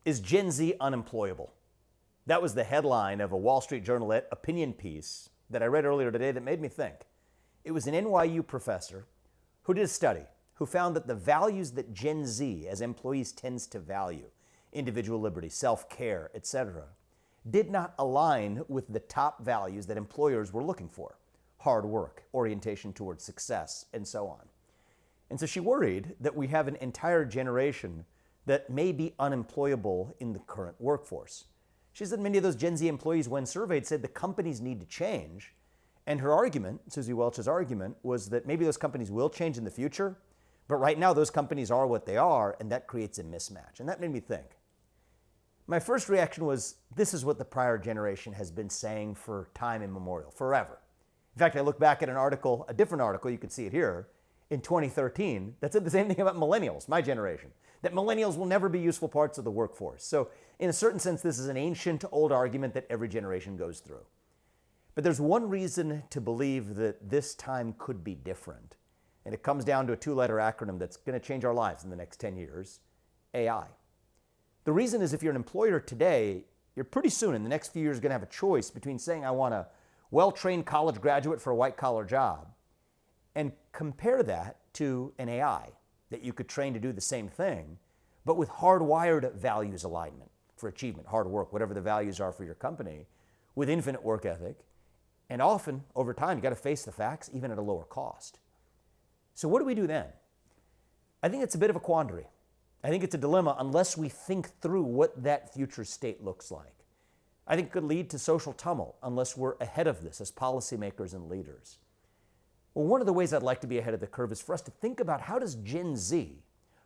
Is Gen Z unemployable? That was the headline of a Wall Street Journal opinion piece that I read earlier today that made me think. It was an NYU professor who did a study who found that the values that Gen Z as employees tends to value, individual liberty, self-care, etc., did not align with the top values that employers were looking for: hard work, orientation towards success, and so on. And so she worried that we have an entire generation that may be unemployable in the current workforce. She said many of those Gen Z employees, when surveyed, said the companies need to change. And her argument, Susie Welch's argument, was that maybe those companies will change in the future, but right now those companies are what they are, and that creates a mismatch. And that made me think. My first reaction was, this is what the prior generation has been saying for time immemorial, forever. In fact, I look back at an article, a different article, you can see it here, in 2013, that said the same thing about millennials, my generation, that millennials will never be useful parts of the workforce. So in a certain sense, this is an ancient old argument that every generation goes through. But there's one reason to believe that this time could be different. And it comes down to a two-letter acronym that's going to change our lives in the next 10 years, AI. The reason is if you're an employer today, you're pretty soon in the next few years going to have a choice between saying I want a well-trained college graduate for a white-collar job, and compare that to an AI that you could train to do the same thing, but with hardwired values alignment for achievement, hard work, whatever the values are for your company, with infinite work ethic. And often, over time, you got to face the facts, even at a lower cost. So what do we do then? I think it's a bit of a quandary. I think it's a dilemma unless we think through what that future state looks like. I think it could lead to social tumult unless we're ahead of this as policymakers and leaders. Well, one of the ways I'd like to be ahead of the curve is for us to think about how does Gen Z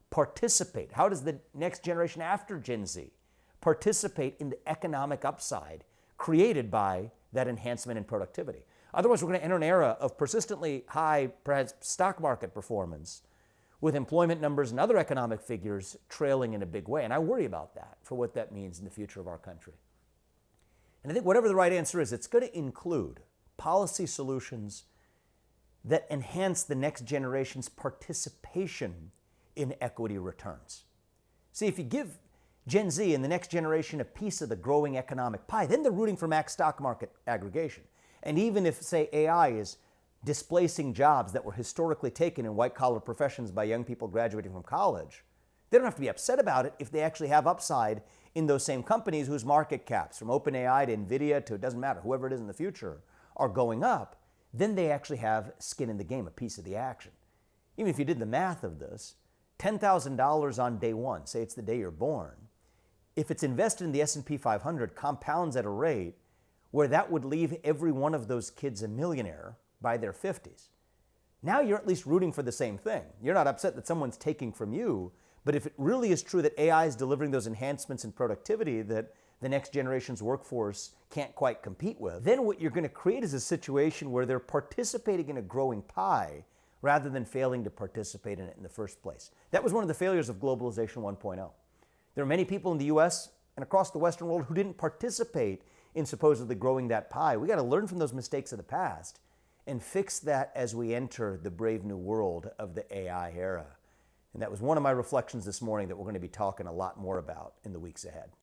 participate? How does the next generation after Gen Z participate in the economic upside created by that enhancement in productivity? Otherwise, we're going to enter an era of persistently high, perhaps, stock market performance with employment numbers and other economic figures trailing in a big way. And I worry about that for what that means in the future of our country. And I think whatever the right answer is, it's going to include policy solutions that enhance the next generation's participation in equity returns. See, if you give Gen Z and the next generation a piece of the growing economic pie, then they're rooting for max stock market aggregation. And even if, say, AI is displacing jobs that were historically taken in white-collar professions by young people graduating from college, they don't have to be upset about it if they actually have upside in those same companies whose market caps, from OpenAI to NVIDIA to it doesn't matter, whoever it is in the future, are going up. Then they actually have skin in the game, a piece of the action. Even if you did the math of this, $10,000 on day one, say it's the day you're born, if it's invested in the S&P 500, compounds at a rate where that would leave every one of those kids a millionaire by their 50s. Now you're at least rooting for the same thing. You're not upset that someone's taking from you, but if it really is true that AI is delivering those enhancements in productivity that the next generation's workforce can't quite compete with, then what you're going to create is a situation where they're participating in a growing pie rather than failing to participate in it in the first place. That was one of the failures of globalization 1.0. There are many people in the US and across the Western world who didn't participate in supposedly growing that pie. We got to learn from those mistakes of the past and fix that as we enter the brave new world of the AI era. And that was one of my reflections this morning that we're going to be talking a lot more about in the weeks ahead.